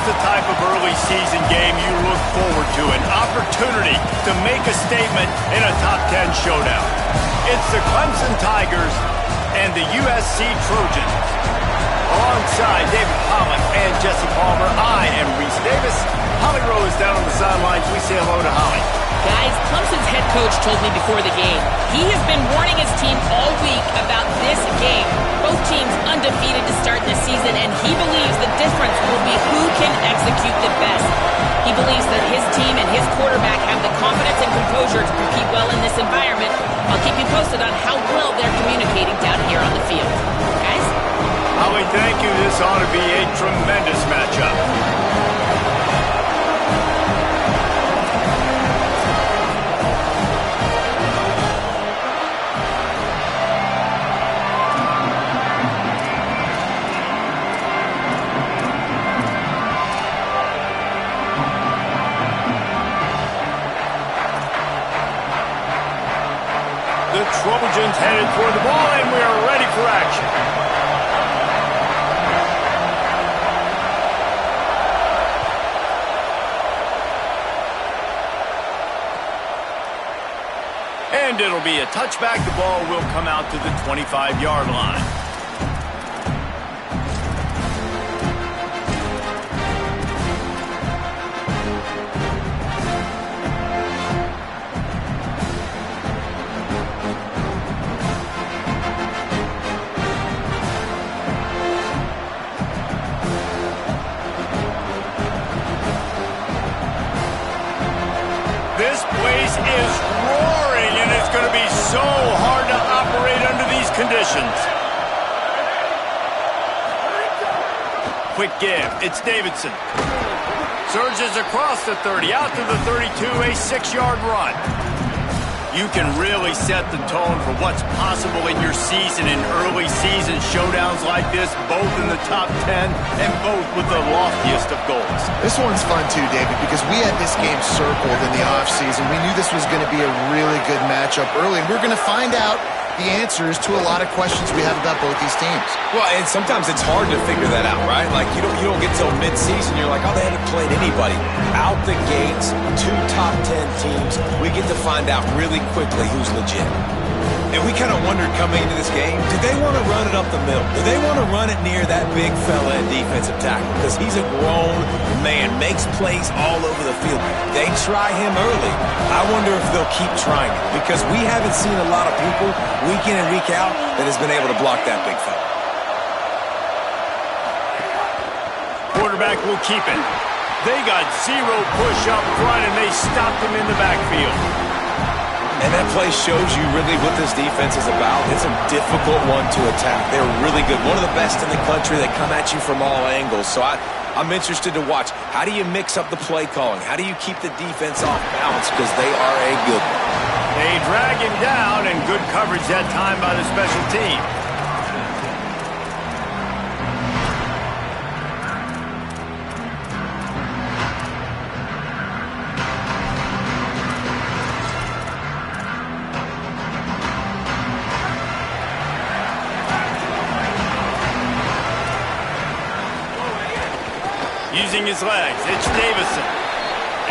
is the type of early season game you look forward to, an opportunity to make a statement in a top 10 showdown. It's the Clemson Tigers and the USC Trojans. Alongside David Pollack and Jesse Palmer, I am Reese Davis. Holly Rowe is down on the sidelines. We say hello to Holly. Guys, Clemson's head coach told me before the game, he has been warning his team all week about this game. Both teams undefeated to start this season, and he believes the difference will be who can execute the best. He believes that his team and his quarterback have the confidence and composure to compete well in this environment. I'll keep you posted on how well they're communicating down here on the field. Guys? Holly, thank you. This ought to be a tremendous matchup. The Trojans headed toward the ball, and we are ready for action. And it'll be a touchback. The ball will come out to the 25-yard line. This place is roaring, and it's going to be so hard to operate under these conditions. Quick give. It's Davidson. Surges across the 30, out to the 32, a 6-yard run. You can really set the tone for what's possible in your season in early season showdowns like this, both in the top 10 and both with the loftiest of goals. This one's fun too, David, because we had this game circled in the offseason. We knew this was going to be a really good matchup early, and we're going to find out the answers to a lot of questions we have about both these teams. Well, and sometimes it's hard to figure that out, right? Like, you don't get till mid-season, you're like, oh, they haven't played anybody. Out the gates, 2 top 10 teams, we get to find out really quickly who's legit. And we kind of wondered coming into this game, did they want to run it up the middle? Do they want to run it near that big fella in defensive tackle? Because he's a grown man, makes plays all over the field. They try him early. I wonder if they'll keep trying it, because we haven't seen a lot of people week in and week out that has been able to block that big fella. Quarterback will keep it. They got 0 push up front, and they stopped him in the backfield. And that play shows you really what this defense is about. It's a difficult one to attack. They're really good. One of the best in the country. They come at you from all angles. So I'm interested to watch. How do you mix up the play calling? How do you keep the defense off balance? Because they are a good one. They drag him down, and good coverage that time by the special team. Using his legs, it's Davison.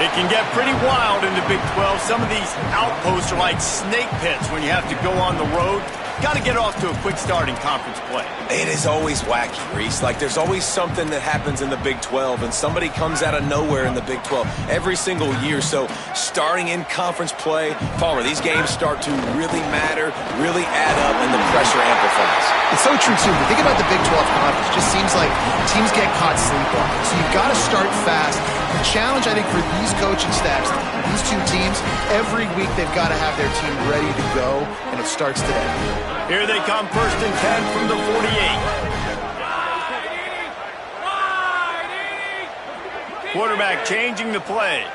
It can get pretty wild in the Big 12. Some of these outposts are like snake pits when you have to go on the road. Got to get off to a quick start in conference play. It is always wacky, Reese. Like, there's always something that happens in the Big 12, and somebody comes out of nowhere in the Big 12 every single year. So starting in conference play, Palmer, these games start to really matter, really add up, and the pressure amplifies. It's so true, too. But think about the Big 12 conference. It just seems like teams get caught sleepwalking. So you've got to start fast. The challenge, I think, for these coaching staffs, these two teams, every week they've got to have their team ready to go, and it starts today. Here they come, 1st and 10 from the 48. Quarterback changing the play.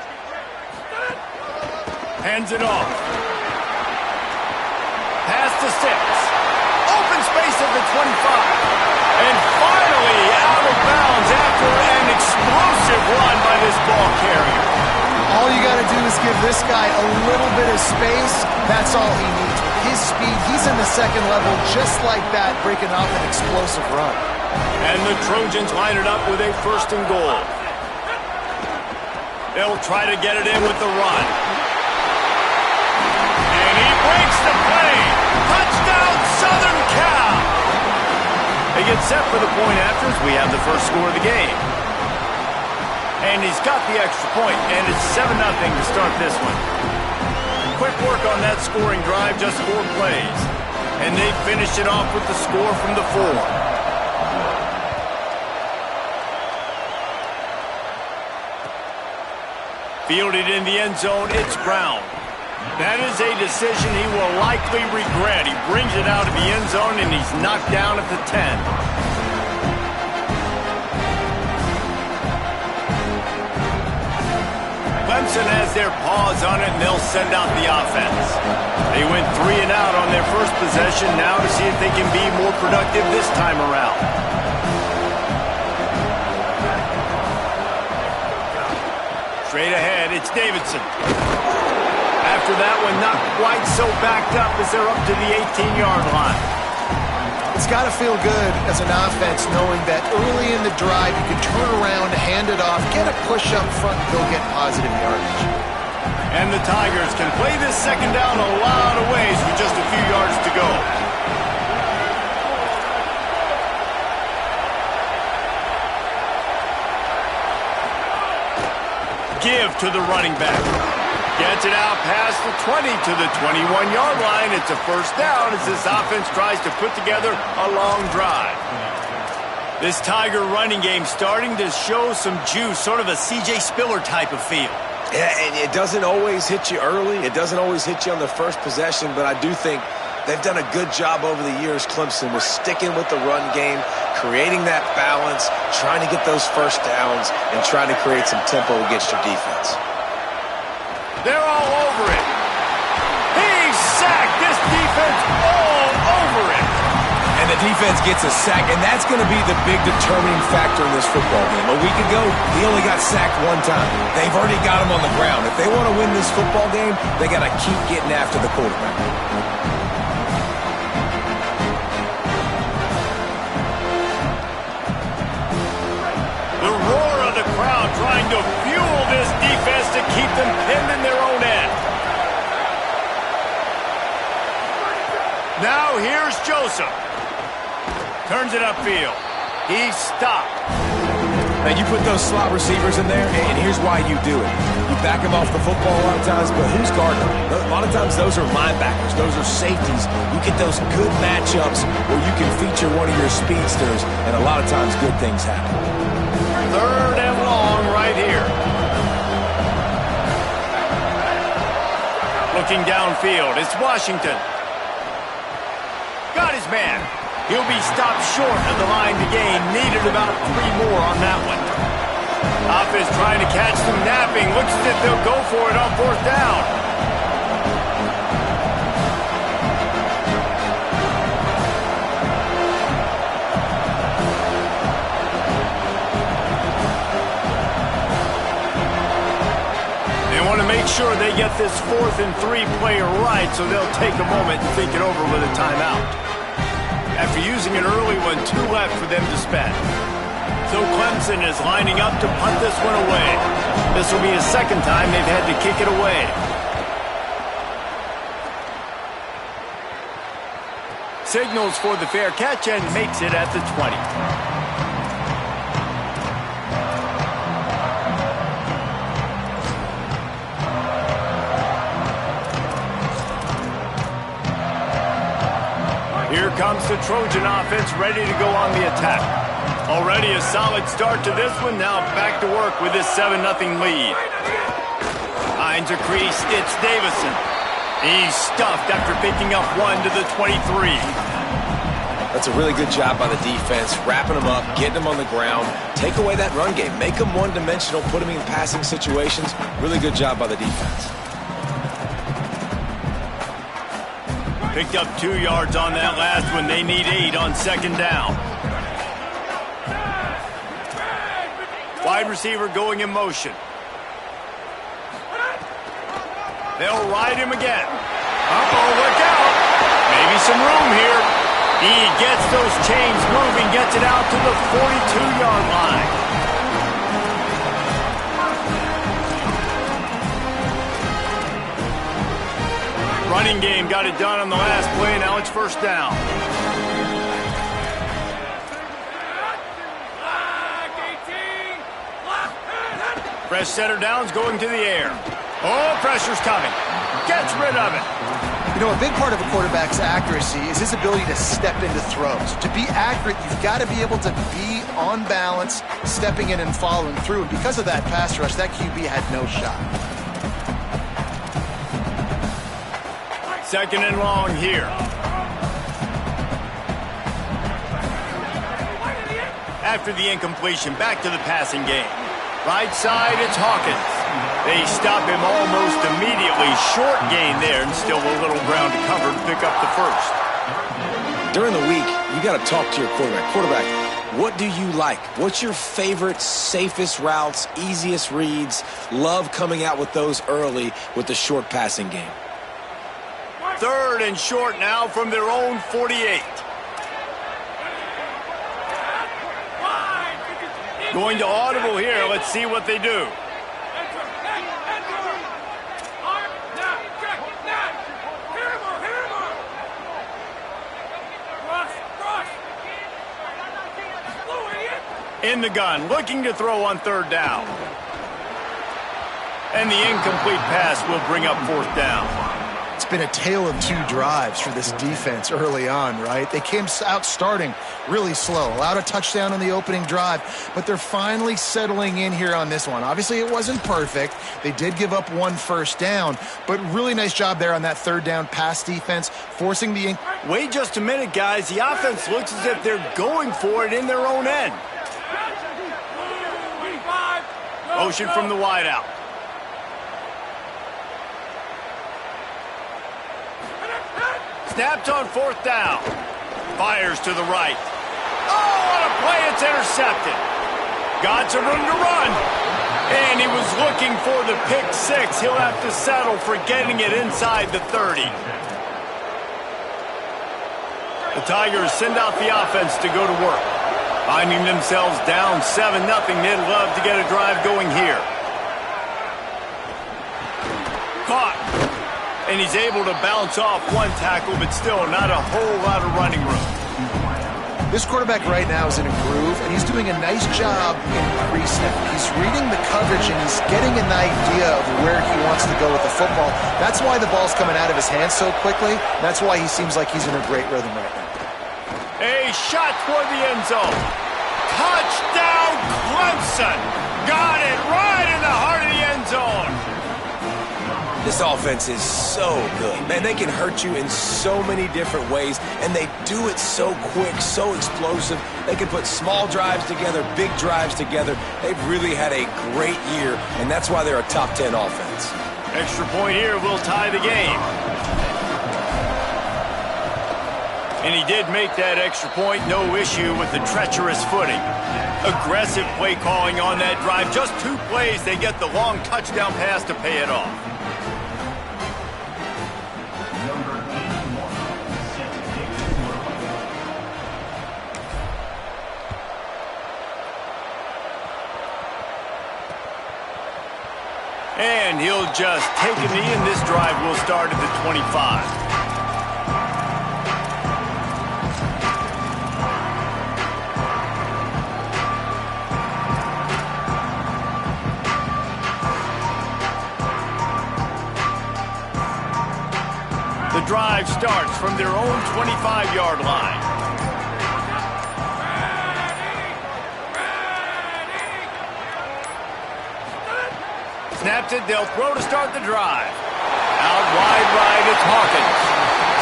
Hands it off. Pass to 6. Open space at the 25. And finally out of bounds after an explosive run by this ball carrier. All you got to do is give this guy a little bit of space. That's all he needs. With his speed, he's in the second level just like that, breaking off an explosive run. And the Trojans line it up with a 1st and goal. They'll try to get it in with the run. And he breaks the play. Touchdown, Southern Cal. They get set for the point after as we have the first score of the game. And he's got the extra point, and it's 7-0 to start this one. Quick work on that scoring drive, just 4 plays. And they finish it off with the score from the 4. Fielded in the end zone, it's Brown. That is a decision he will likely regret. He brings it out of the end zone, and he's knocked down at the 10. Clemson has their paws on it, and they'll send out the offense. They went 3 and out on their first possession, now to see if they can be more productive this time around. Straight ahead, it's Davidson. After that one, not quite so backed up as they're up to the 18-yard line. It's got to feel good as an offense knowing that early in the drive you can turn around, hand it off, get a push up front, and go get positive yardage. And the Tigers can play this second down a lot of ways with just a few yards to go. Give to the running back. Gets it out past the 20 to the 21-yard line. It's a first down as this offense tries to put together a long drive. This Tiger running game starting to show some juice, sort of a C.J. Spiller type of feel. Yeah, and it doesn't always hit you early. It doesn't always hit you on the first possession, but I do think they've done a good job over the years, Clemson, with sticking with the run game, creating that balance, trying to get those first downs, and trying to create some tempo against your defense. They're all over it. He's sacked. This defense all over it. And the defense gets a sack, and that's going to be the big determining factor in this football game. A week ago, he only got sacked 1 time. They've already got him on the ground. If they want to win this football game, they got to keep getting after the quarterback. The roar of the crowd trying to fuel this defense to keep them pinned in their own end. Now here's Joseph. Turns it upfield. He's stopped. Now you put those slot receivers in there, and here's why you do it. You back them off the football a lot of times, but who's guarding them? A lot of times those are linebackers. Those are safeties. You get those good matchups where you can feature one of your speedsters, and a lot of times good things happen. 3rd and long right here. Looking downfield, it's Washington. Got his man. He'll be stopped short of the line to gain. Needed about 3 more on that one. Offense trying to catch them napping. Looks as if they'll go for it on 4th down. Make sure they get this 4th and 3 play right, so they'll take a moment and think it over with a timeout. After using an early one, 2 left for them to spend. So Clemson is lining up to punt this one away. This will be the 2nd time they've had to kick it away. Signals for the fair catch and makes it at the 20. Here comes the Trojan offense ready to go on the attack. Already a solid start to this one. Now back to work with this 7-0 lead. Lines are creased. It's Davison. He's stuffed after picking up 1 to the 23. That's a really good job by the defense, wrapping them up, getting them on the ground, take away that run game, make them one-dimensional, put them in passing situations. Really good job by the defense. Picked up 2 yards on that last one. They need 8 on 2nd down. Wide receiver going in motion. They'll ride him again. Uh-oh, look out. Maybe some room here. He gets those chains moving, gets it out to the 42-yard line. Running game got it done on the last play. Now it's first down. Fresh setter downs going to the air. Oh, pressure's coming. Gets rid of it. You know, a big part of a quarterback's accuracy is his ability to step into throws. To be accurate, you've got to be able to be on balance, stepping in and following through. And because of that pass rush, that QB had no shot. Second and long here. After the incompletion, back to the passing game. Right side, it's Hawkins. They stop him almost immediately. Short gain there, and still a little ground to cover to pick up the first. During the week, you got to talk to your quarterback. Quarterback, what do you like? What's your favorite, safest routes, easiest reads? Love coming out with those early with the short passing game. Third and short now from their own 48. Going to audible here. Let's see what they do. In the gun, looking to throw on third down. And the incomplete pass will bring up fourth down. It's been a tale of two drives for this defense early on, right? They came out starting really slow, allowed a touchdown on the opening drive, but they're finally settling in here on this one. Obviously, it wasn't perfect. They did give up one first down, but really nice job there on that third down pass defense, forcing the... Wait just a minute, guys. The offense looks as if they're going for it in their own end. Motion from the wideout. Snapped on fourth down. Fires to the right. Oh, what a play. It's intercepted. Got some room to run. And he was looking for the pick six. He'll have to settle for getting it inside the 30. The Tigers send out the offense to go to work. Finding themselves down 7-0. They'd love to get a drive going here. Caught. And he's able to bounce off one tackle, but still not a whole lot of running room. This quarterback right now is in a groove, and he's doing a nice job in pre-snap. He's reading the coverage, and he's getting an idea of where he wants to go with the football. That's why the ball's coming out of his hands so quickly. That's why he seems like he's in a great rhythm right now. A shot toward the end zone. Touchdown, Clemson. Got it right in the heart of the end zone. This offense is so good. Man, they can hurt you in so many different ways, and they do it so quick, so explosive. They can put small drives together, big drives together. They've really had a great year, and that's why they're a top 10 offense. Extra point here will tie the game. And he did make that extra point, no issue with the treacherous footing. Aggressive play calling on that drive. Just 2 plays, they get the long touchdown pass to pay it off. And he'll just take a knee, and this drive will start at the 25. The drive starts from their own 25-yard line. Snaps it, they'll throw to start the drive. Out wide right, it's Hawkins.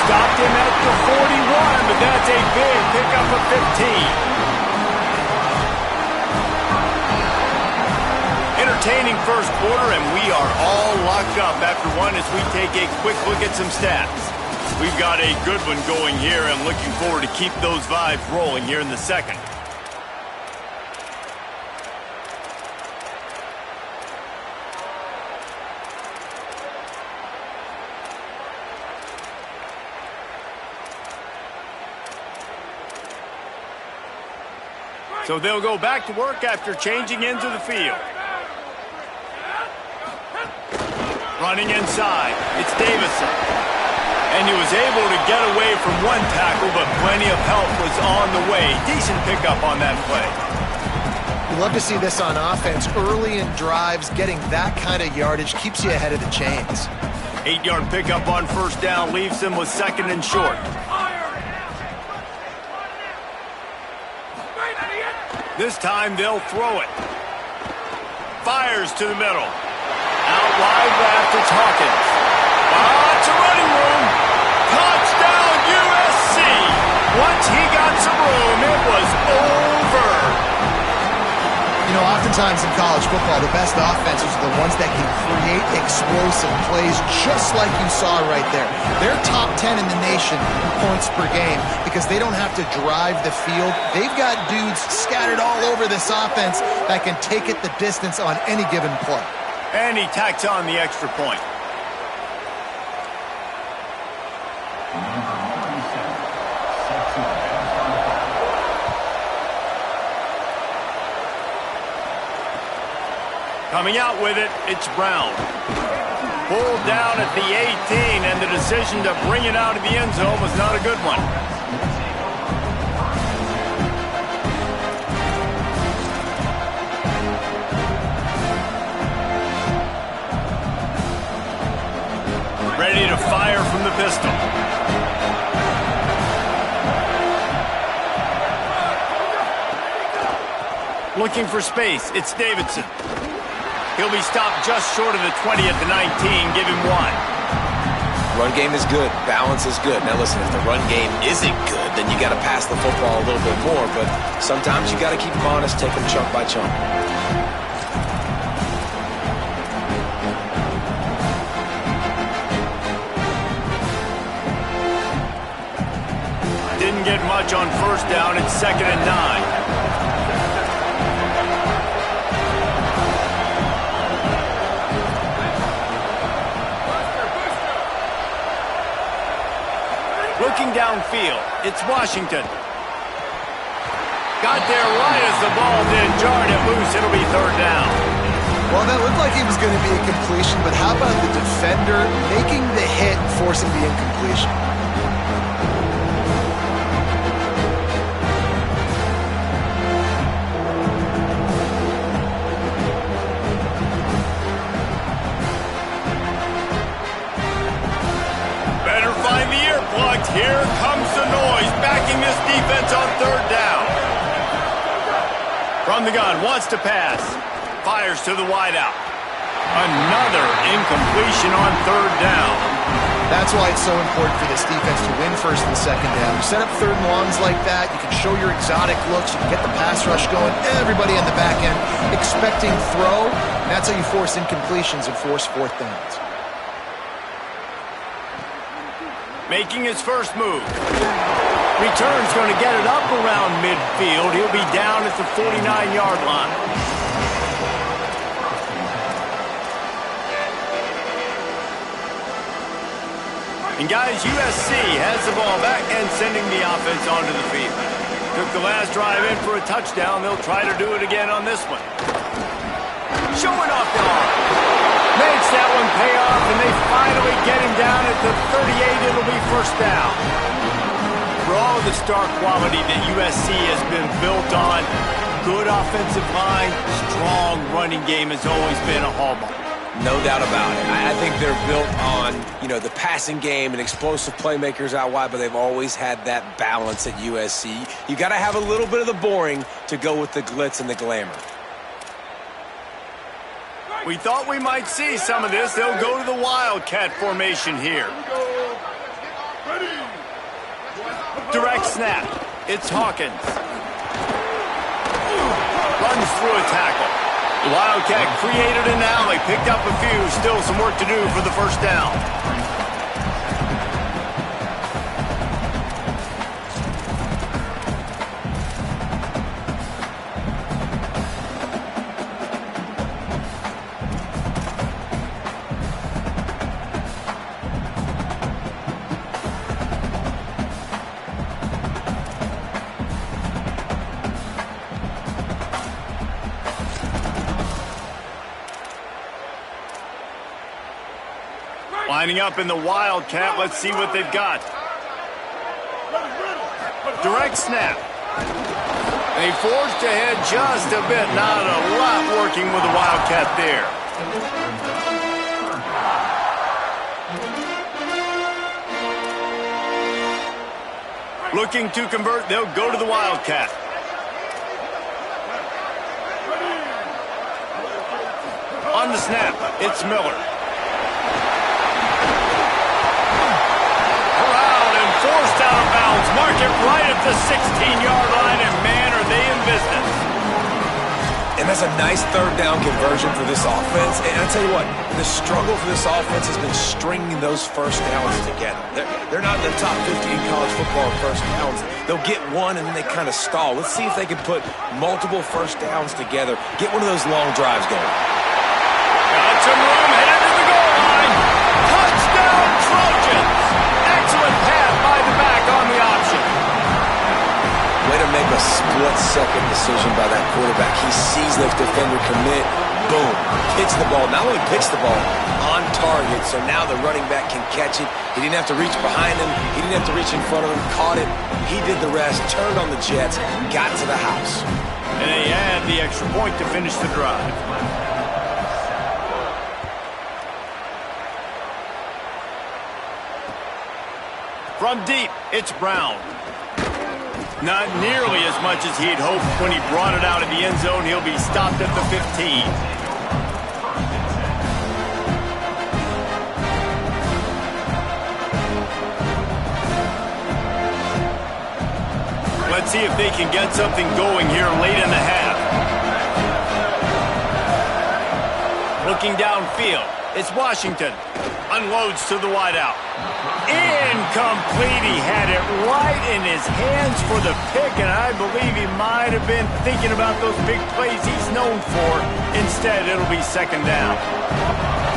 Stopped him at the 41, but that's a big pickup of 15. Entertaining first quarter, and we are all locked up after one as we take a quick look at some stats. We've got a good one going here, and looking forward to keep those vibes rolling here in the second. So they'll go back to work after changing into the field. Running inside, it's Davison. And he was able to get away from one tackle, but plenty of help was on the way. Decent pickup on that play. You love to see this on offense. Early in drives, getting that kind of yardage keeps you ahead of the chains. 8-yard pickup on first down leaves them with 2nd and short. This time they'll throw it. Fires to the middle. Out wide left, it's Hawkins. Lots of running room. Touchdown USC. Once he got some room, it was over. You know, oftentimes in college football, the best offenses are the ones that can create explosive plays just like you saw right there. They're top 10 in the nation in points per game because they don't have to drive the field. They've got dudes scattered all over this offense that can take it the distance on any given play. And he tacks on the extra point. Coming out with it, it's Brown. Pulled down at the 18, and the decision to bring it out of the end zone was not a good one. Ready to fire from the pistol. Looking for space, it's Davidson. He'll be stopped just short of the 20 at the 19. Give him 1. Run game is good. Balance is good. Now listen, if the run game isn't good, then you got to pass the football a little bit more. But sometimes you got to keep them honest, take them chunk by chunk. Didn't get much on first down. It's 2nd and 9. Looking downfield, it's Washington. Got there right as the ball did. Jarred it loose. It'll be 3rd down. Well, that looked like he was going to be a completion, but how about the defender making the hit and forcing the incompletion? Here comes the noise, backing this defense on 3rd down. From the gun, wants to pass. Fires to the wideout. Another incompletion on 3rd down. That's why it's so important for this defense to win 1st and 2nd down. You set up 3rd and longs like that, you can show your exotic looks, you can get the pass rush going, everybody on the back end expecting throw. And that's how you force incompletions and force 4th downs. Making his first move. Return's going to get it up around midfield. He'll be down at the 49-yard line. And guys, USC has the ball back and sending the offense onto the field. Took the last drive in for a touchdown. They'll try to do it again on this one. Showing off the arm. Makes that one pay off, and they finally get him down at the 38. It'll be 1st down. For all the star quality that USC has been built on, good offensive line, strong running game has always been a hallmark. No doubt about it. I think they're built on, the passing game and explosive playmakers out wide, but they've always had that balance at USC. You got to have a little bit of the boring to go with the glitz and the glamour. We thought we might see some of this. They'll go to the Wildcat formation here. Direct snap. It's Hawkins. Runs through a tackle. The Wildcat created an alley, picked up a few. Still some work to do for the 1st down. Lining up in the Wildcat. Let's see what they've got. Direct snap. They forced ahead just a bit. Not a lot working with the Wildcat there. Looking to convert, they'll go to the Wildcat. On the snap, it's Miller. Around and forced out of bounds. Mark it right at the 16-yard line, and man, are they in business. And that's a nice third down conversion for this offense. And I'll tell you what, the struggle for this offense has been stringing those first downs together. They're not in the top 50 in college football in first downs. They'll get one and then they kind of stall. Let's see if they can put multiple first downs together, get one of those long drives going. Got some room, headed to the goal line. Touchdown, Trojans. Excellent pass by the back on the option. Way to make a split-second decision by that quarterback. He sees the defender commit. Boom. Hits the ball. Not only hits the ball, on target. So now the running back can catch it. He didn't have to reach behind him. He didn't have to reach in front of him. Caught it. He did the rest. Turned on the Jets. Got to the house. And they add the extra point to finish the drive. From deep, it's Brown. Not nearly as much as he'd hoped when he brought it out of the end zone. He'll be stopped at the 15. Let's see if they can get something going here late in the half. Looking downfield, it's Washington. Unloads to the wideout. Incomplete. He had it right in his hands for the pick, and I believe he might have been thinking about those big plays he's known for. Instead, it'll be second down.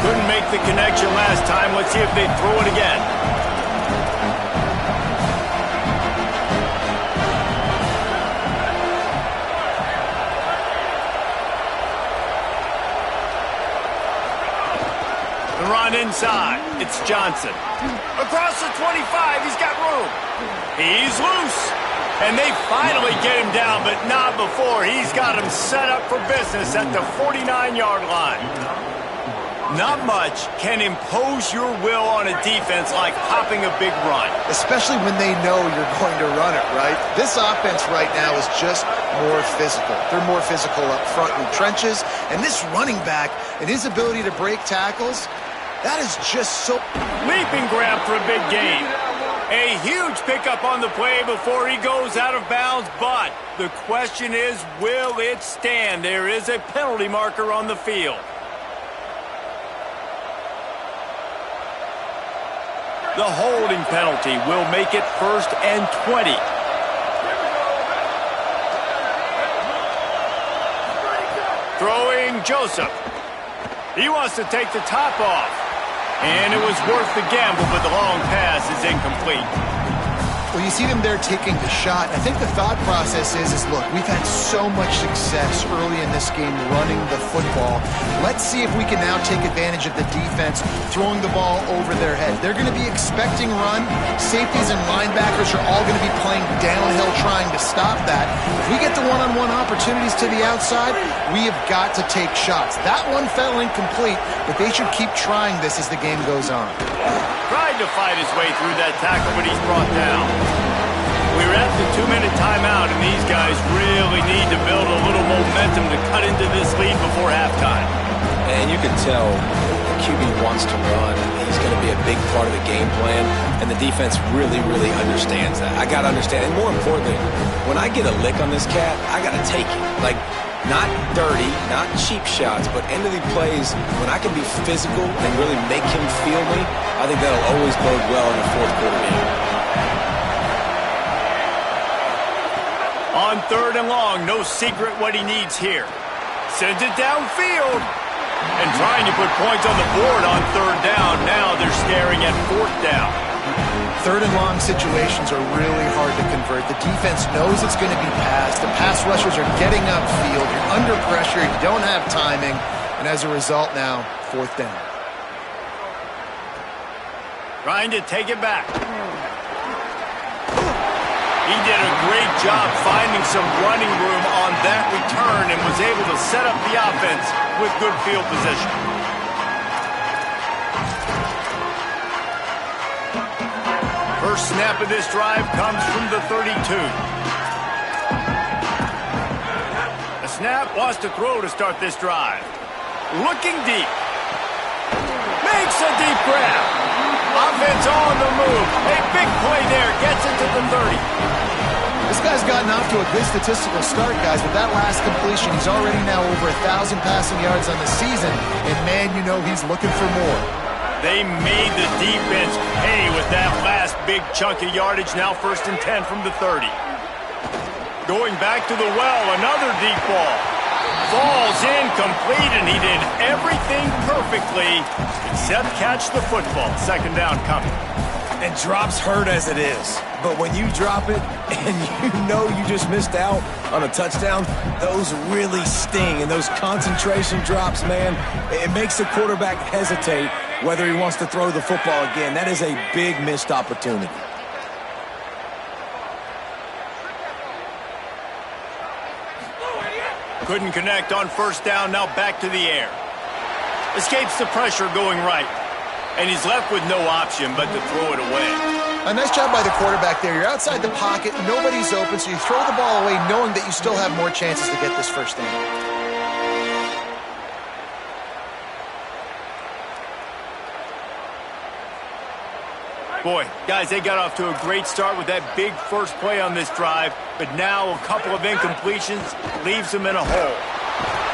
Couldn't make the connection last time. Let's see if they throw it again. Run inside. It's Johnson. Across the 25, he's got room. He's loose. And they finally get him down, but not before. He's got him set up for business at the 49-yard line. Not much can impose your will on a defense like hopping a big run. Especially when they know you're going to run it, right? This offense right now is just more physical. They're more physical up front in the trenches. And this running back and his ability to break tackles, that is just so... Leaping grab for a big gain. A huge pickup on the play before he goes out of bounds, but the question is, will it stand? There is a penalty marker on the field. The holding penalty will make it 1st and 20. Throwing Joseph. He wants to take the top off. And it was worth the gamble, but the long pass is incomplete. Well, you see them there taking the shot. I think the thought process is look, we've had so much success early in this game running the football. Let's see if we can now take advantage of the defense throwing the ball over their head. They're going to be expecting run. Safeties and linebackers are all going to be playing downhill trying to stop that. If we get the one-on-one opportunities to the outside, we have got to take shots. That one fell incomplete, but they should keep trying this as the game goes on. Tried to fight his way through that tackle, but he's brought down. We're at the 2-minute timeout, and these guys really need to build a little momentum to cut into this lead before halftime. And you can tell the QB wants to run. He's going to be a big part of the game plan, and the defense really, really understands that. I got to understand, and more importantly, when I get a lick on this cat, I got to take it. Like, not dirty, not cheap shots, but end-of-the plays, when I can be physical and really make him feel me, I think that'll always bode well in the fourth quarter game. On 3rd and long, no secret what he needs here. Sends it downfield. And trying to put points on the board on 3rd down. Now they're staring at 4th down. 3rd and long situations are really hard to convert. The defense knows it's going to be passed. The pass rushers are getting upfield. You're under pressure. You don't have timing. And as a result now, 4th down. Trying to take it back. He did a great job finding some running room on that return and was able to set up the offense with good field position. First snap of this drive comes from the 32. The snap wants to throw to start this drive. Looking deep. Makes a deep grab. Offense on the move. A big play there. Gets it to the 30. This guy's gotten off to a good statistical start, guys. With that last completion, he's already now over 1,000 passing yards on the season. And, man, you know he's looking for more. They made the defense pay with that last big chunk of yardage. Now 1st and 10 from the 30. Going back to the well, another deep ball. Falls incomplete, and he did everything perfectly except catch the football. 2nd down coming. And drops hurt as it is. But when you drop it and you know you just missed out on a touchdown, those really sting. And those concentration drops, man, it makes the quarterback hesitate whether he wants to throw the football again. That is a big missed opportunity. Couldn't connect on 1st down, now back to the air. Escapes the pressure going right. And he's left with no option but to throw it away. A nice job by the quarterback there. You're outside the pocket, nobody's open, so you throw the ball away knowing that you still have more chances to get this 1st down. Boy, guys, they got off to a great start with that big first play on this drive, but now a couple of incompletions leaves them in a hole.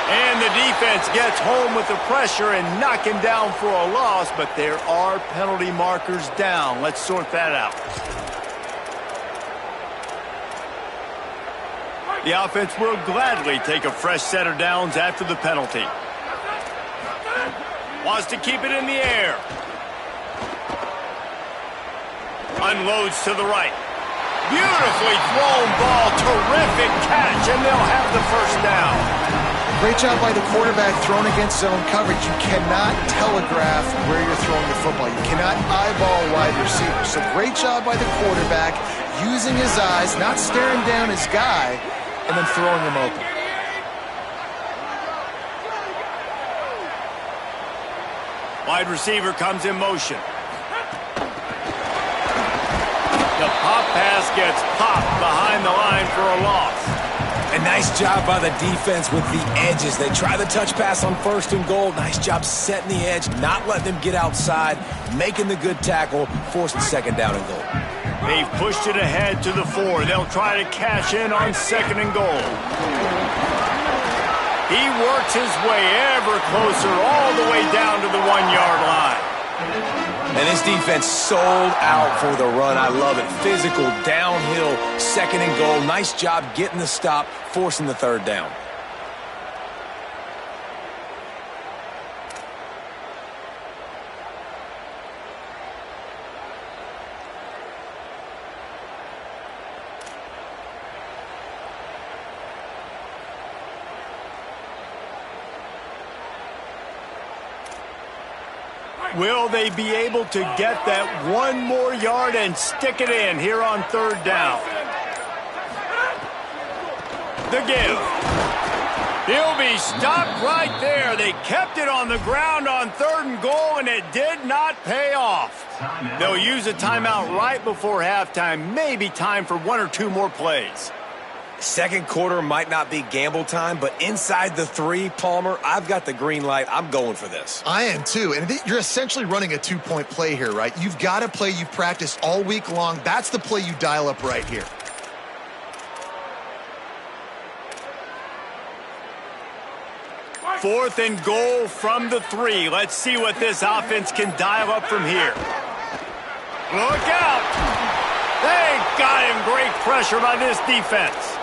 And the defense gets home with the pressure and knock him down for a loss, but there are penalty markers down. Let's sort that out. The offense will gladly take a fresh set of downs after the penalty. Wants to keep it in the air. Unloads to the right. Beautifully thrown ball. Terrific catch, and they'll have the 1st down. Great job by the quarterback thrown against zone coverage. You cannot telegraph where you're throwing the football. You cannot eyeball wide receivers. So great job by the quarterback using his eyes, not staring down his guy, and then throwing him open. Wide receiver comes in motion. The pop pass gets popped behind the line for a loss. A nice job by the defense with the edges. They try the touch pass on 1st and goal. Nice job setting the edge, not letting them get outside, making the good tackle, forcing 2nd down and goal. They've pushed it ahead to the 4. They'll try to cash in on 2nd and goal. He works his way ever closer all the way down to the 1-yard line. And this defense sold out for the run. I love it. Physical, downhill, 2nd and goal. Nice job getting the stop, forcing the 3rd down. Will they be able to get that 1 more yard and stick it in here on 3rd down? The give. He'll be stopped right there. They kept it on the ground on 3rd and goal, and it did not pay off. They'll use a timeout right before halftime. Maybe time for 1 or 2 more plays. 2nd quarter might not be gamble time, but inside the 3, Palmer, I've got the green light. I'm going for this. I am too, and you're essentially running a 2-point play here, right? You've got a play you've practiced all week long. That's the play you dial up right here. Fourth and goal from the 3. Let's see what this offense can dial up from here. Look out! They got him. Great pressure by this defense.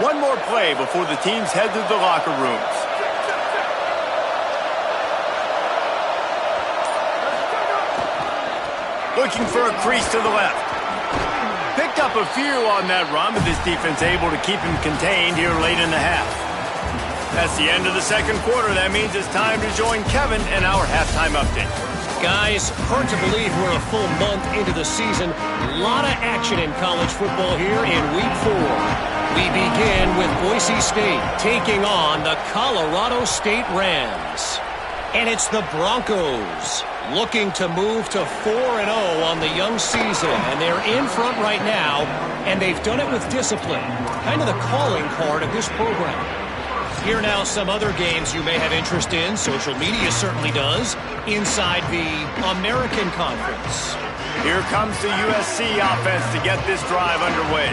One more play before the teams head to the locker rooms. looking for a crease to the left. Picked up a few on that run, but this defense able to keep him contained here late in the half. That's the end of the second quarter. That means it's time to join Kevin in our halftime update. Guys, hard to believe we're a full month into the season. A lot of action in college football here in Week 4. We begin with Boise State taking on the Colorado State Rams. And it's the Broncos looking to move to 4-0 on the young season. And they're in front right now, and they've done it with discipline. Kind of the calling card of this program. Here now some other games you may have interest in. Social media certainly does. Inside the American Conference. Here comes the USC offense to get this drive underway.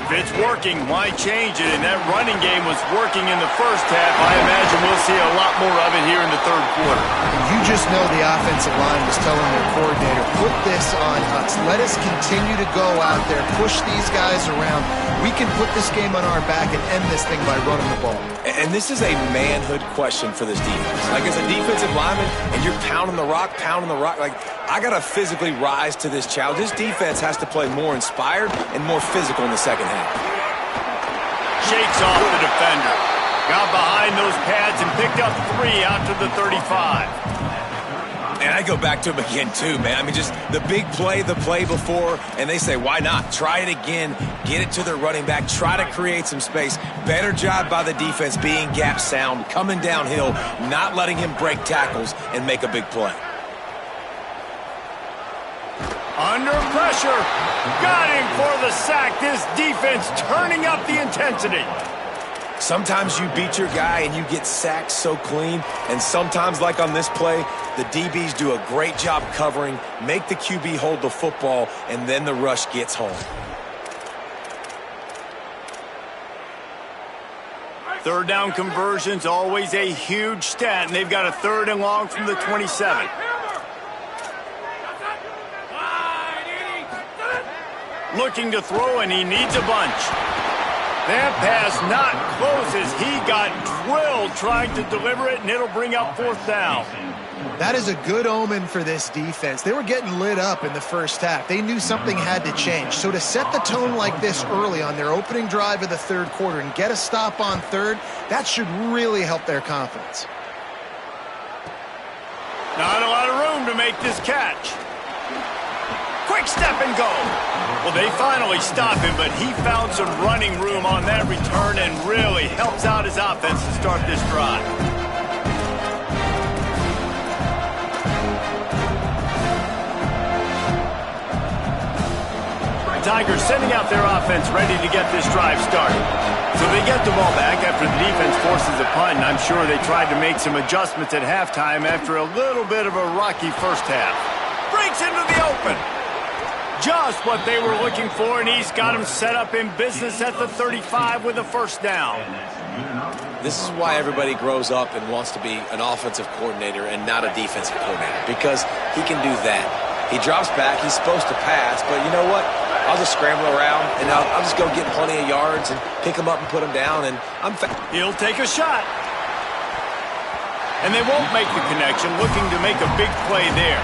If it's working, why change it? And that running game was working in the first half. I imagine we'll see a lot more of it here in the third quarter. You just know the offensive line was telling their coordinator, put this on us. Let us continue to go out there, push these guys around. We can put this game on our back and end this thing by running the ball. And this is a manhood question for this defense. Like, as a defensive lineman, and you're pounding the rock, like, I got to physically rise to this challenge. This defense has to play more inspired and more physical in the second half. Shakes off the defender. Got behind those pads and picked up 3 after the 35. And I go back to him again, too, man. I mean, just the big play, the play before, and they say, why not? Try it again. Get it to their running back. Try to create some space. Better job by the defense being gap sound, coming downhill, not letting him break tackles and make a big play. Under pressure. Got him for the sack. This defense turning up the intensity. Sometimes you beat your guy and you get sacked so clean, and sometimes, like on this play, the DBs do a great job covering, make the QB hold the football, and then the rush gets home. Third down conversions, always a huge stat, and they've got a 3rd and long from the 27. Looking to throw, and he needs a bunch. That pass not close as he got drilled trying to deliver it, and it'll bring up 4th down. That is a good omen for this defense. They were getting lit up in the first half. They knew something had to change. So to set the tone like this early on their opening drive of the third quarter and get a stop on third, that should really help their confidence. Not a lot of room to make this catch. Quick step and go. Well, they finally stop him, but he found some running room on that return and really helps out his offense to start this drive. Tigers sending out their offense ready to get this drive started. So they get the ball back after the defense forces a punt, and I'm sure they tried to make some adjustments at halftime after a little bit of a rocky first half. Breaks into the open. Just what they were looking for, and he's got him set up in business at the 35 with a 1st down. This is why everybody grows up and wants to be an offensive coordinator and not a defensive coordinator, because he can do that. He drops back, he's supposed to pass, but you know what? I'll just scramble around, and I'll just go get plenty of yards and pick him up and put him down, and he'll take a shot. And they won't make the connection, looking to make a big play there.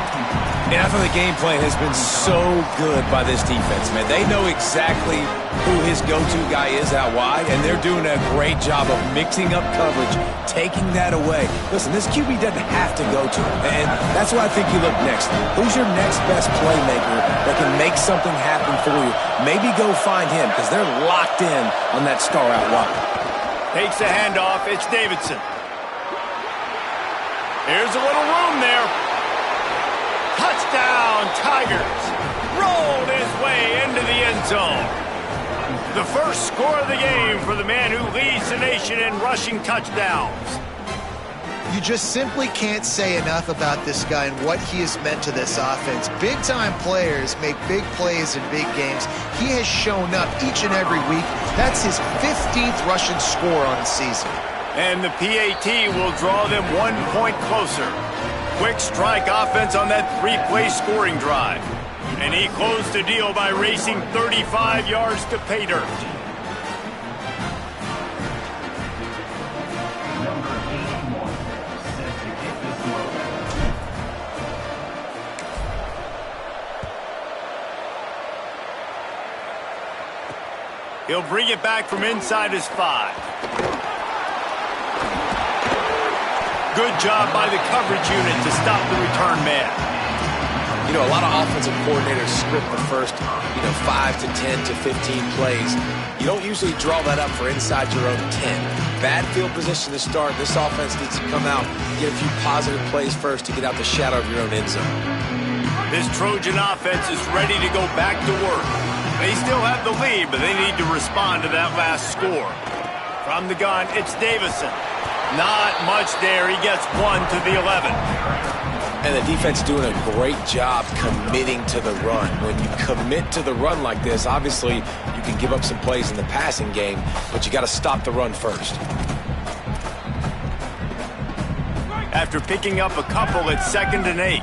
And I thought the game plan has been so good by this defense, man. They know exactly who his go-to guy is out wide, and they're doing a great job of mixing up coverage, taking that away. Listen, this QB doesn't have to go to him, and that's why I think you look next. Who's your next best playmaker that can make something happen for you? Maybe go find him, because they're locked in on that star out wide. Takes the handoff. It's Davidson. Here's a little room there. Touchdown, Tigers. Rolled his way into the end zone. The first score of the game for the man who leads the nation in rushing touchdowns. You just simply can't say enough about this guy and what he has meant to this offense. Big-time players make big plays in big games. He has shown up each and every week. That's his 15th rushing score on the season. And the PAT will draw them 1 point closer. Quick strike offense on that 3-play scoring drive. And he closed the deal by racing 35 yards to pay dirt. He'll bring it back from inside his 5. Good job by the coverage unit to stop the return man. You know, a lot of offensive coordinators script the first, 5 to 10 to 15 plays. You don't usually draw that up for inside your own 10. Bad field position to start. This offense needs to come out, get a few positive plays first to get out the shadow of your own end zone. This Trojan offense is ready to go back to work. They still have the lead, but they need to respond to that last score. From the gun, it's Davison. Not much there. He gets 1 to the 11. And the defense doing a great job committing to the run. When you commit to the run like this, obviously you can give up some plays in the passing game, but you got to stop the run first. After picking up a couple, it's 2nd and 8.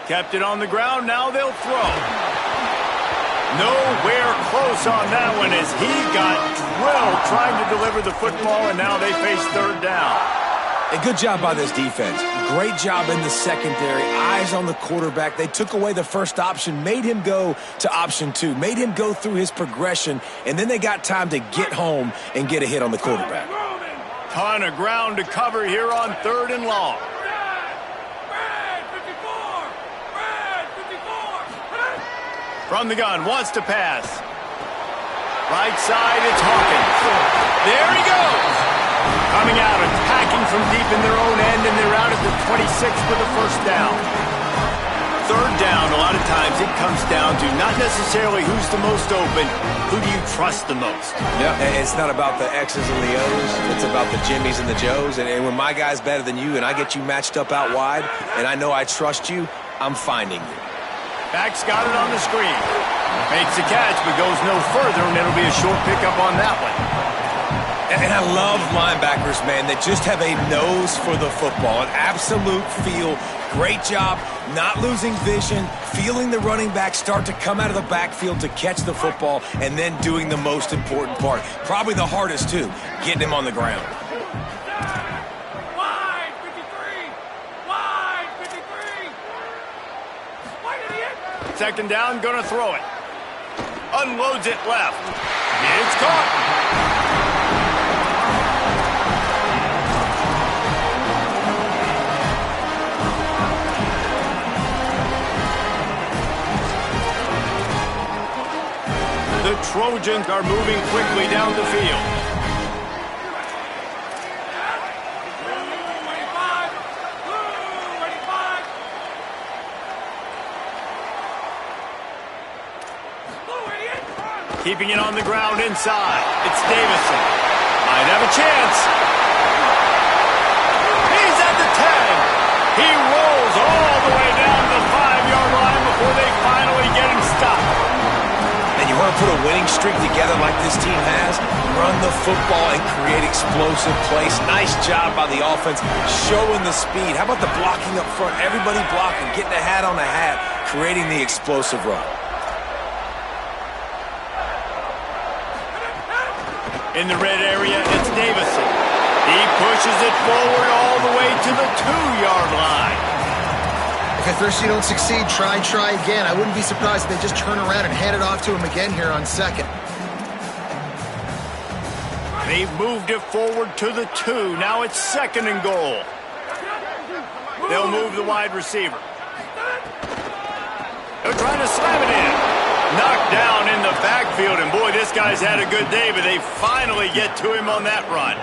Kept it on the ground, now they'll throw. Nowhere close on that one as he got drilled trying to deliver the football, and now they face 3rd down. A good job by this defense. Great job in the secondary. Eyes on the quarterback. They took away the first option, made him go to option 2, made him go through his progression, and then they got time to get home and get a hit on the quarterback. Ton of ground to cover here on 3rd and long. From the gun, wants to pass. Right side, it's Hawkins. There he goes. Coming out, attacking from deep in their own end, and they're out at the 26 for the first down. 3rd down, a lot of times it comes down to not necessarily who's the most open, who do you trust the most? Yeah, it's not about the X's and the O's. It's about the Jimmys and the Joes. And when my guy's better than you and I get you matched up out wide, and I know I trust you, I'm finding you. Back's got it on the screen. Makes the catch, but goes no further, and it'll be a short pickup on that one. And I love linebackers, man, that just have a nose for the football, an absolute feel. Great job not losing vision, feeling the running back start to come out of the backfield to catch the football, and then doing the most important part. Probably the hardest, too, getting him on the ground. Second down, gonna throw it. Unloads it left. It's caught. The Trojans are moving quickly down the field. Keeping it on the ground inside. It's Davison. Might have a chance. He's at the 10. He rolls all the way down the 5-yard line before they finally get him stopped. And you want to put a winning streak together like this team has? Run the football and create explosive plays. Nice job by the offense, showing the speed. How about the blocking up front? Everybody blocking, getting a hat on a hat, creating the explosive run. In the red area, it's Davison. He pushes it forward all the way to the 2-yard line. If at first you don't succeed, try again. I wouldn't be surprised if they just turn around and hand it off to him again here on 2nd. They've moved it forward to the 2. Now it's 2nd and goal. They'll move the wide receiver. They're trying to slam it in. Knocked down in the backfield, and boy, this guy's had a good day, but they finally get to him on that run.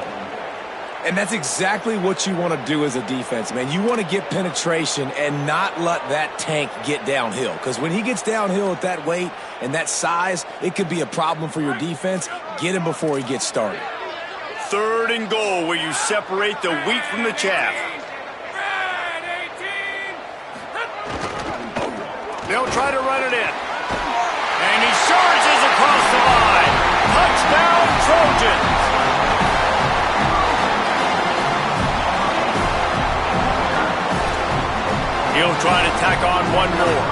And that's exactly what you want to do as a defense, man. You want to get penetration and not let that tank get downhill, because when he gets downhill at that weight and that size, it could be a problem for your defense. Get him before he gets started. 3rd and goal, where you separate the wheat from the chaff. They'll try to run it in. And he surges across the line. Touchdown, Trojans. He'll try to tack on one more.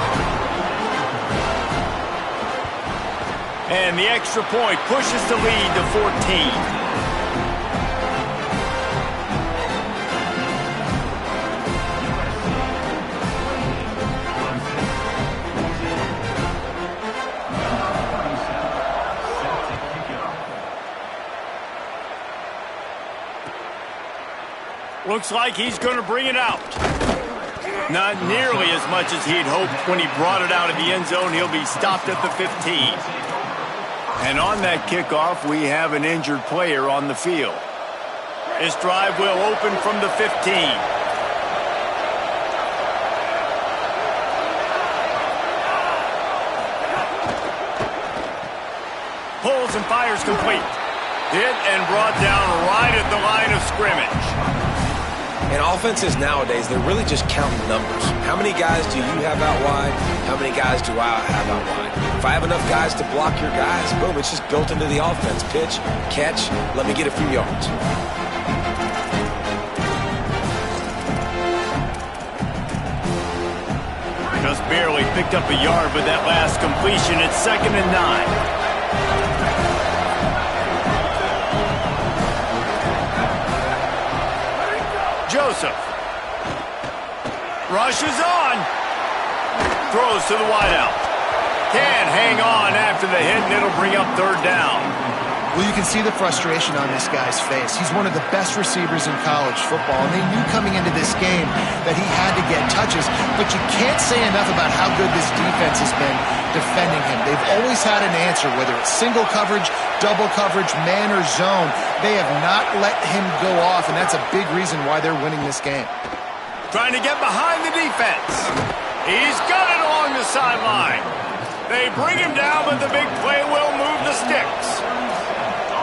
And the extra point pushes the lead to 14. Looks like he's going to bring it out. Not nearly as much as he'd hoped when he brought it out of the end zone. He'll be stopped at the 15. And on that kickoff, we have an injured player on the field. This drive will open from the 15. Pulls and fires complete. Hit and brought down right at the line of scrimmage. And offenses nowadays, they're really just counting numbers. How many guys do you have out wide? How many guys do I have out wide? If I have enough guys to block your guys, boom, it's just built into the offense. Pitch, catch, let me get a few yards. Just barely picked up a yard with that last completion. It's 2nd and 9. Joseph rushes on, throws to the wideout. Can't hang on after the hit, and it'll bring up 3rd down. Well, you can see the frustration on this guy's face. He's one of the best receivers in college football, and they knew coming into this game that he had to get touches, but you can't say enough about how good this defense has been defending him. They've always had an answer, whether it's single coverage, double coverage, man or zone. They have not let him go off, and that's a big reason why they're winning this game. Trying to get behind the defense. He's got it along the sideline. They bring him down, but the big play will move the sticks.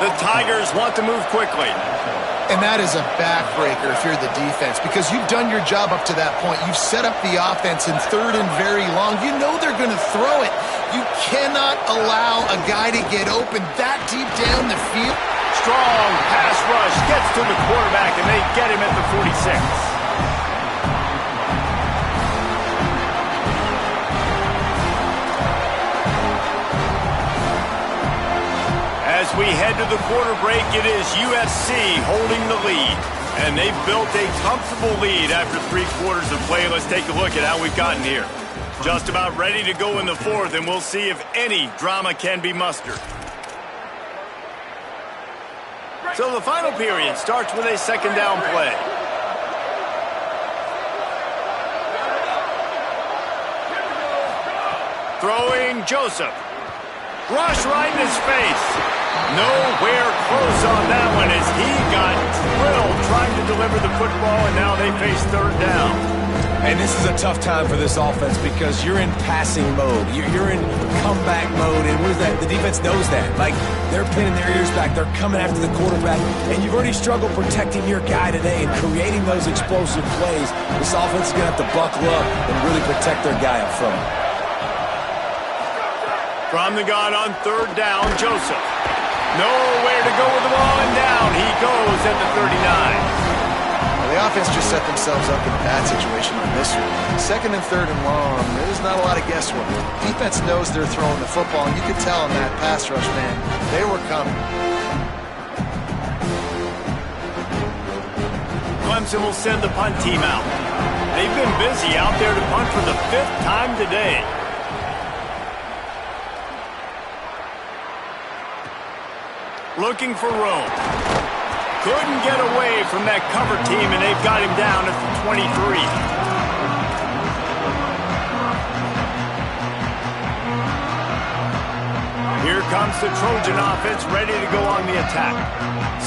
The Tigers want to move quickly. And that is a backbreaker if you're the defense, because you've done your job up to that point. You've set up the offense in 3rd and very long. You know they're going to throw it. You cannot allow a guy to get open that deep down the field. Strong pass rush gets to the quarterback, and they get him at the 46. As we head to the quarter break, it is USC holding the lead. And they've built a comfortable lead after 3 quarters of play. Let's take a look at how we've gotten here. Just about ready to go in the 4th, and we'll see if any drama can be mustered. So the final period starts with a 2nd down play. Throwing Joseph. Rush right in his face. Nowhere close on that one as he got drilled trying to deliver the football, and now they face 3rd down. And this is a tough time for this offense because you're in passing mode. You're in comeback mode, and what is that? The defense knows that. Like, they're pinning their ears back. They're coming after the quarterback, and you've already struggled protecting your guy today and creating those explosive plays. This offense is going to have to buckle up and really protect their guy up front. From the gun on 3rd down, Joseph. Nowhere to go with the ball, and down he goes at the 39. Well, the offense just set themselves up in a bad situation on this one. 2nd and 3rd and long, there's not a lot of guesswork. Defense knows they're throwing the football, and you could tell in that pass rush, man, they were coming. Clemson will send the punt team out. They've been busy out there to punt for the 5th time today. Looking for room. Couldn't get away from that cover team, and they've got him down at the 23. Here comes the Trojan offense ready to go on the attack.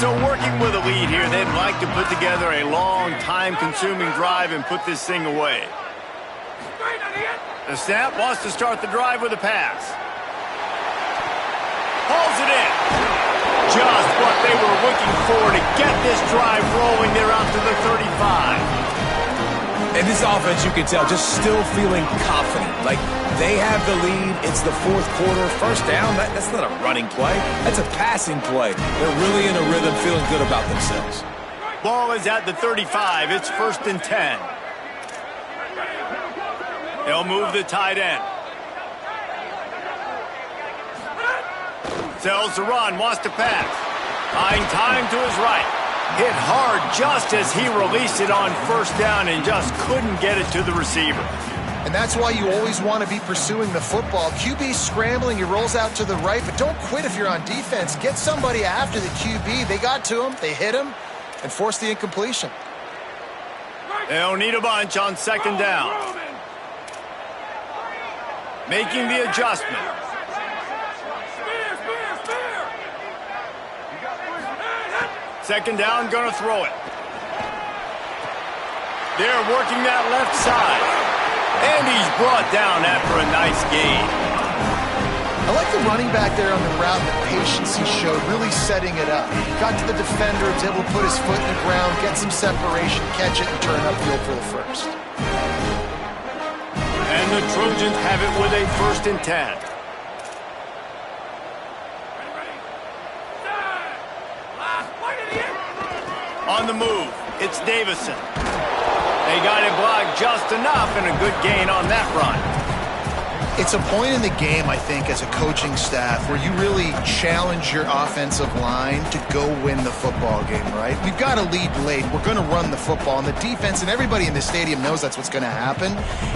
So working with a lead here, they'd like to put together a long, time-consuming drive and put this thing away. The snap wants to start the drive with a pass. Hauls it in. Just what they were looking for to get this drive rolling. They're out to the 35. And this offense, you can tell, just still feeling confident. Like, they have the lead. It's the 4th quarter. 1st down, that's not a running play. That's a passing play. They're really in a rhythm, feeling good about themselves. Ball is at the 35. It's 1st and 10. They'll move the tight end. Sells the run, wants to pass. Buying time to his right. Hit hard just as he released it on 1st down and just couldn't get it to the receiver. And that's why you always want to be pursuing the football. QB scrambling, he rolls out to the right, but don't quit if you're on defense. Get somebody after the QB. They got to him, they hit him, and forced the incompletion. They'll need a bunch on second down. Making the adjustment. Second down, gonna throw it. They're working that left side. And he's brought down after a nice gain. I like the running back there on the route, the patience he showed, really setting it up. Got to the defender, was able to put his foot in the ground, get some separation, catch it, and turn upfield for the first. And the Trojans have it with a 1st and 10. On the move, it's Davison. They got it blocked just enough and a good gain on that run. It's a point in the game, I think, as a coaching staff where you really challenge your offensive line to go win the football game, right? We've got to lead late. We're going to run the football. And the defense and everybody in the stadium knows that's what's going to happen.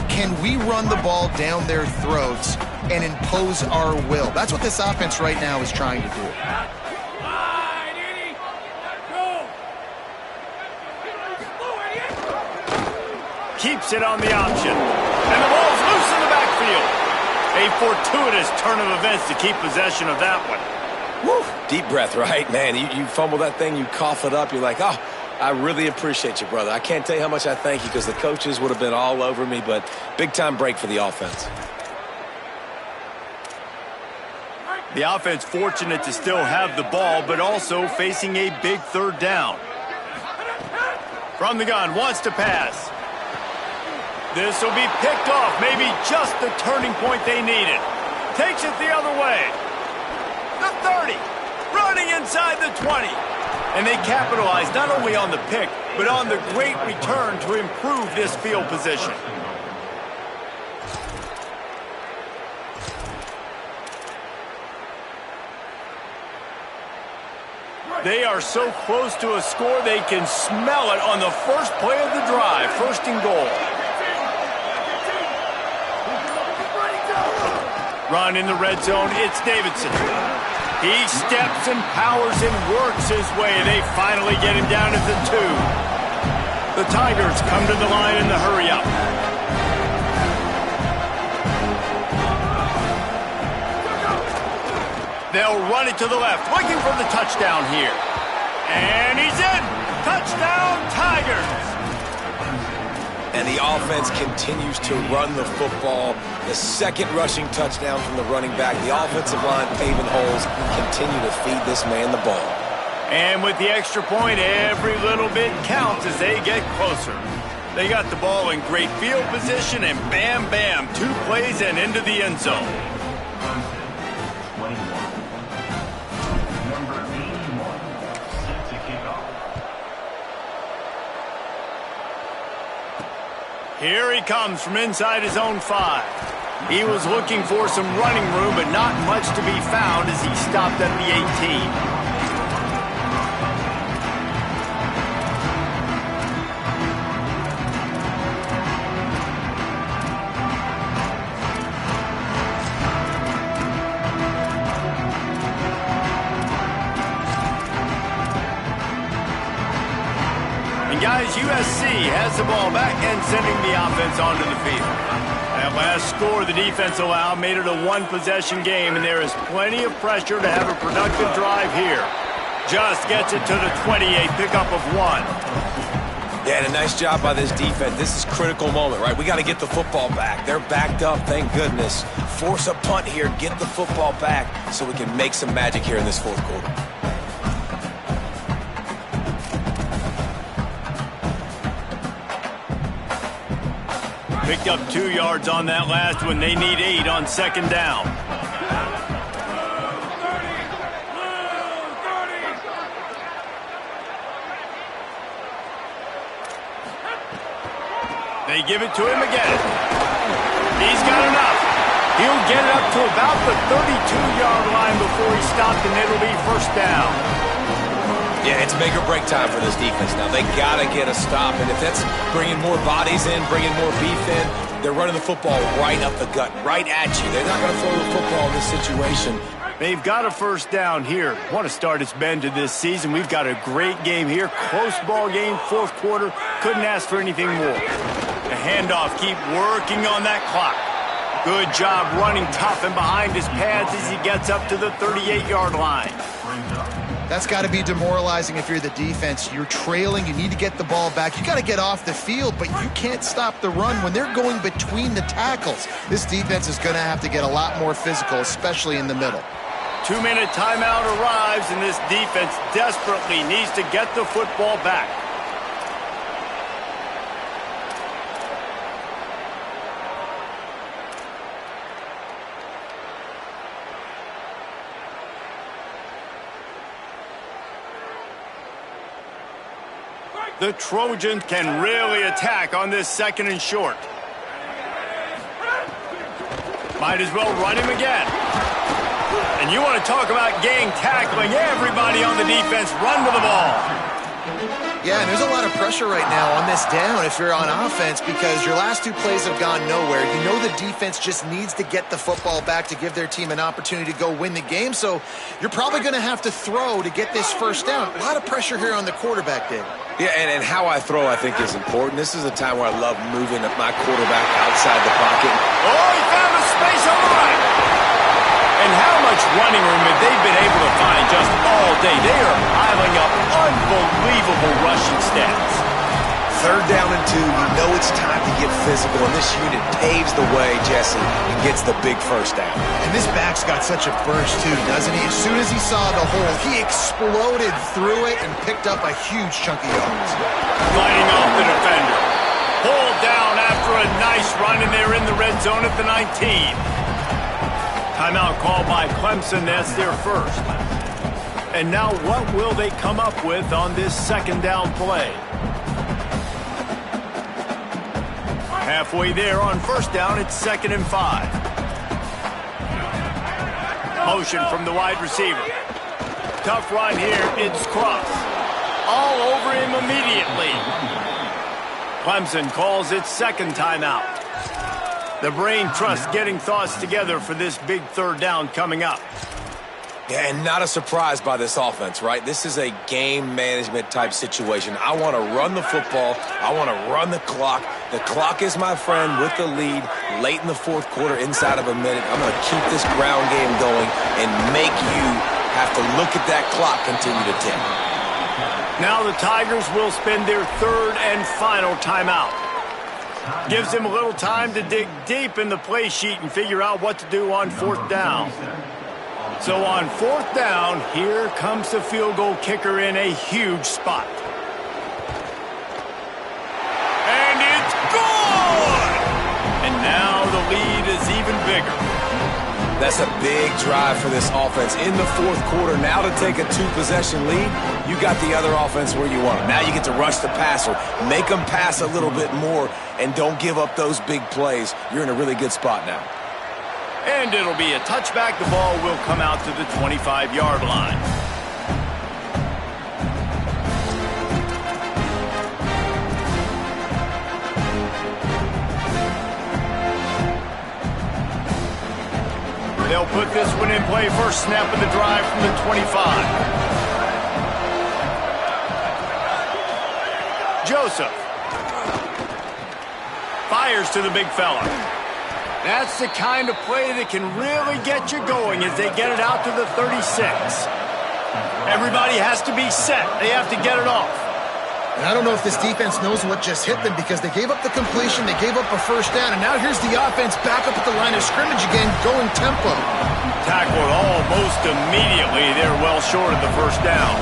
Can we run the ball down their throats and impose our will? That's what this offense right now is trying to do. Keeps it on the option. And the ball's loose in the backfield. A fortuitous turn of events to keep possession of that one. Woo. Deep breath, right? Man, you fumble that thing, you cough it up, you're like, oh, I really appreciate you, brother. I can't tell you how much I thank you because the coaches would have been all over me, but big-time break for the offense. The offense fortunate to still have the ball, but also facing a big 3rd down. From the gun, wants to pass. This will be picked off, maybe just the turning point they needed. Takes it the other way. The 30, running inside the 20. And they capitalize not only on the pick, but on the great return to improve this field position. They are so close to a score, they can smell it on the first play of the drive. 1st and goal. Run in the red zone, it's Davidson. He steps and powers and works his way. They finally get him down at the 2. The Tigers come to the line in the hurry-up. They'll run it to the left, looking for the touchdown here. And he's in! Touchdown, Tigers! And the offense continues to run the football. The 2nd rushing touchdown from the running back. The offensive line paving holes, continue to feed this man the ball. And with the extra point, every little bit counts as they get closer. They got the ball in great field position, and bam, bam, 2 plays and into the end zone. Here he comes from inside his own 5. He was looking for some running room, but not much to be found as he stopped at the 18. Guys, USC has the ball back and sending the offense onto the field. That last score the defense allowed made it a 1-possession game, and there is plenty of pressure to have a productive drive here. Just gets it to the 28, pickup of 1. Yeah, and a nice job by this defense. This is a critical moment, right? We got to get the football back. They're backed up, thank goodness. Force a punt here, get the football back so we can make some magic here in this 4th quarter. Picked up 2 yards on that last one. They need 8 on second down. They give it to him again. He's got enough. He'll get it up to about the 32-yard line before he stopped, and it'll be 1st down. Yeah, it's make or break time for this defense now. They got to get a stop, and if that's bringing more bodies in, bringing more beef in, they're running the football right up the gut, right at you. They're not going to throw the football in this situation. They've got a 1st down here. What a start it's been to this season. We've got a great game here. Close ball game, 4th quarter. couldn't ask for anything more. The handoff, keep working on that clock. Good job running tough and behind his pads as he gets up to the 38-yard line. That's got to be demoralizing if you're the defense. You're trailing. You need to get the ball back. You got to get off the field, but you can't stop the run when they're going between the tackles. This defense is going to have to get a lot more physical, especially in the middle. 2-minute timeout arrives, and this defense desperately needs to get the football back. The Trojans can really attack on this 2nd and short. Might as well run him again. And you want to talk about gang tackling. Everybody on the defense run to the ball. Yeah, and there's a lot of pressure right now on this down if you're on offense because your last 2 plays have gone nowhere. You know the defense just needs to get the football back to give their team an opportunity to go win the game, so you're probably going to have to throw to get this 1st down. A lot of pressure here on the quarterback, Dave. Yeah, and how I throw, I think, is important. This is a time where I love moving my quarterback outside the pocket. Oh, he found a space on the right. And how much running room have they been able to find just all day? They are piling up unbelievable rushing stats. 3rd down and 2, you know it's time to get physical, and this unit paves the way, Jesse, and gets the big 1st down. And this back's got such a burst, too, doesn't he? As soon as he saw the hole, he exploded through it and picked up a huge chunk of yards. Fighting off the defender. Pulled down after a nice run, and they're in the red zone at the 19. Timeout called by Clemson. That's their 1st. And now what will they come up with on this 2nd down play? Halfway there on 1st down, it's 2nd and 5. Motion from the wide receiver. Tough run here, it's Cross. All over him immediately. Clemson calls its 2nd timeout. The brain trust getting thoughts together for this big 3rd down coming up. Yeah, and not a surprise by this offense, right? This is a game management type situation. I want to run the football. I want to run the clock. The clock is my friend with the lead late in the 4th quarter, inside of a minute. I'm going to keep this ground game going and make you have to look at that clock continue to tick. Now the Tigers will spend their 3rd and final timeout. Gives them a little time to dig deep in the play sheet and figure out what to do on 4th down. So on 4th down, here comes the field goal kicker in a huge spot. And it's good! And now the lead is even bigger. That's a big drive for this offense in the 4th quarter. Now to take a 2-possession lead, you got the other offense where you want them. Now you get to rush the passer, make them pass a little bit more, and don't give up those big plays. You're in a really good spot now. And it'll be a touchback. The ball will come out to the 25-yard line. They'll put this one in play. First snap of the drive from the 25. Joseph. Fires to the big fella. That's the kind of play that can really get you going as they get it out to the 36. Everybody has to be set. They have to get it off. And I don't know if this defense knows what just hit them because they gave up the completion, they gave up a 1st down, and now here's the offense back up at the line of scrimmage again, going tempo. Tackled almost immediately. They're well short of the 1st down.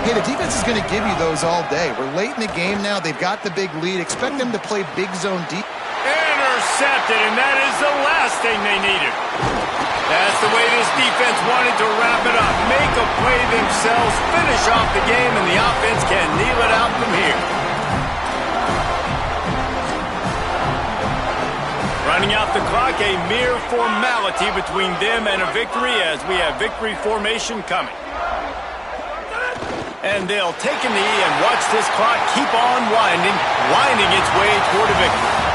Hey, the defense is going to give you those all day. We're late in the game now. They've got the big lead. Expect them to play big zone deep. Intercepted, and that is the last thing they needed. That's the way this defense wanted to wrap it up. Make a play themselves, finish off the game, and the offense can kneel it out from here. Running out the clock, a mere formality between them and a victory as we have victory formation coming. And they'll take a knee and watch this clock keep on winding its way toward a victory.